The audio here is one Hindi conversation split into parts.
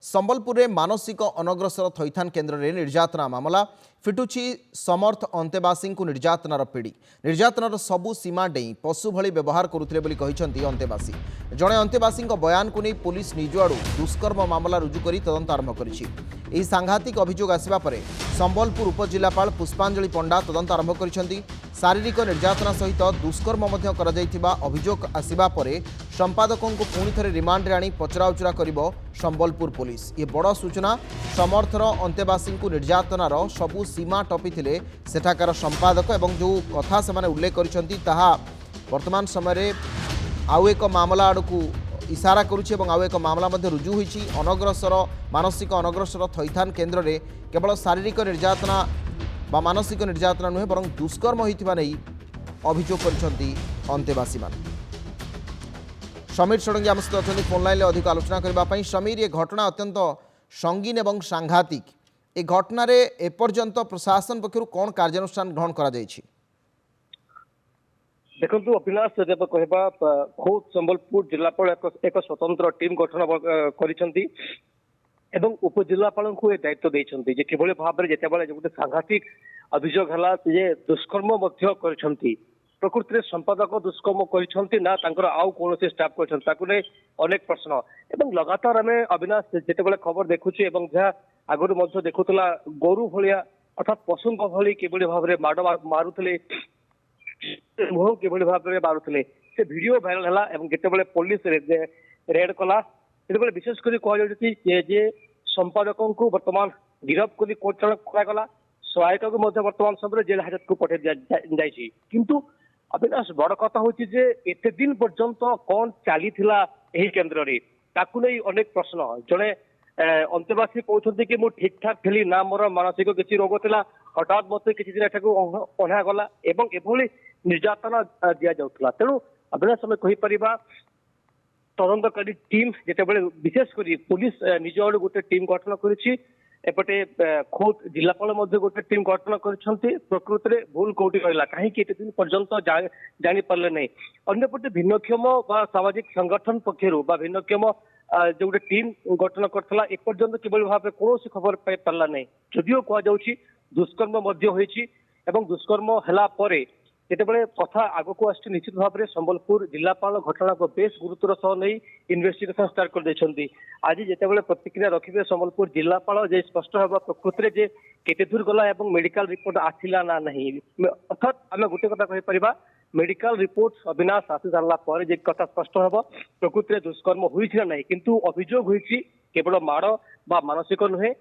संबलपुर में मानसिक अनग्रसर थैथान केन्द्र में निर्यातना मामला फिटुची समर्थ अंतेवासी को निर्यातनार पीड़ी निर्यातनार सबू सीमा डेई पशु भली व्यवहार करुले अंतेवासी जड़े अंतेवासी बयान को नहीं पुलिस निज आड़ दुष्कर्म मामला रुजु कर तदंत आरंभ कर सांघातिक अभियोग आसवा पर संबलपुर उपजिलापाल पुष्पांजलि पंडा तदंत आरंभ कर शारीरिक निर्यातना सहित दुष्कर्म अभियोग आसवा पर संपादकों को पुणी थे रिमांड आनी पचराउचरा कर संबलपुर पुलिस ये बड़ सूचना समर्थर अंतेवासी को निर्यातनार सबू सीमा टपी सेठाकार संपादक एवं जो कथा से उल्लेख करतमान समय आउ एक मामला आड़क इशारा करुच्ची आउ एक मामला रुजु होईची अनग्रसर मानसिक अनग्रसर थैथान केन्द्र में केवल शारीरिक निर्यातना बा मानसिक निर्यातना नुहे बर दुष्कर्म होता नहीं अभियोग करछंती अंतेवासी मान। समीर षडंगी आम सहित अच्छा फोनलाइन अधिक आलोचना करने। समीर, ये घटना अत्यंत संगीन एवं सांघातिक ए घटन एपर्यंत प्रशासन पक्षर कौन कार्यानुष्ठान ग्रहण करा जायछि? देखु अविनाश जब कहबा खुद संबलपुर जिलापाल एक स्वतंत्र टीम गठन करिसेंती एवं उपजिलापाल को दायित्व देइसेंती जे किभଳି भाबरे जेतेबेले गोटे सांघातिक अभियोग हला जे दुष्कर्म मध्य करिसेंती प्रकृति में संपादक दुष्कर्म करिसेंती ना तांकर आउ कोनोसी स्टाफ करिसेंती ताकु नै अनेक प्रश्न एवं लगातार आमे अविनाश जेतेबेले खबर देखुछि एवं जहा आगरु मध्य देखुतला गोरु भलिया अर्थात पशु भली किभଳି भाबरे माड मारुतले मुह किभଳି भाबरे मारुतले से वीडियो वायरल हला एवं जेतेबेले पुलिस रेड कला जेतेबेले विशेष करी कह जाउछि जे संपादकों को वर्तमान गिरफ्त करी कोर्ट चालान करागला सहायक को मध्य वर्तमान समय जेल हाजत को पठे जाइछि किंतु अविनाश बड़ कथा होची जे एते दिन पर्यंत कौन चली एही केन्द्र रे ताकु नै अनेक प्रश्न जड़े अंतेवासी कहते कि मुझे ठीक ठाक थी ना मोर मानसिक किसी रोग था हठात मत किसी दिन एठाक अणागला एभली निर्यातना दि जाऊला तेणु अविनाश आम कहीपर तदंतकारी टीम जितेबाला विशेषकर पुलिस निज आड़ गोटे टीम गठन करपटे खुद जिलापाल गोटे टीम गठन कर प्रकृति में भूल कौटी रहा कहीं दिन पर्यंत जापारे नहीं अंपटे भिन्नक्षम सामाजिक संगठन पक्षर भिन्नक्षम जो गोटे टीम गठन करता एपर्यंत किभଳି भाव कौन खबर पाई पारा नहीं जदिव कहुच्छी दुष्कर्म दुष्कर्म है जितेबाला कथा आग को आस निश्चित भाव में संबलपुर जिलापाल घटना को बेस गुरुतर सह नहीं इन्वेस्टिगेशन स्टार्ट कर आज जितेबाला प्रतिक्रिया रखिए संबलपुर जिलापाल जे स्पष्ट होगा प्रकृति में जे केते दूर गला एवं मेडिकल रिपोर्ट आसिला ना नहीं अर्थात आम गोटे कथा कहीपर मेडिकल रिपोर्ट अविनाश आसी सारा पर जे कथा स्पष्ट होगा प्रकृति में दुष्कर्म होइछि ना नहीं किंतु अभियोग होइछि केवल माड़ बा मानसिक नुहे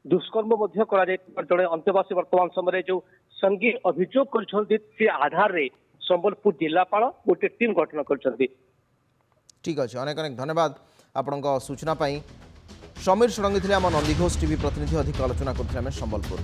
दुष्कर्म जड़े अंतेवासी वर्तमान समय जो संगीन अभियोग कर आधार रे संबलपुर जिलापाल गोटे टीम गठन कर। ठीक अच्छे, अनेक अनेक धन्यवाद आपण सूचना। समीर षडंगी थे आम नंदीघोष टीवी प्रतिनिधि अधिक आलोचना करते संबलपुर।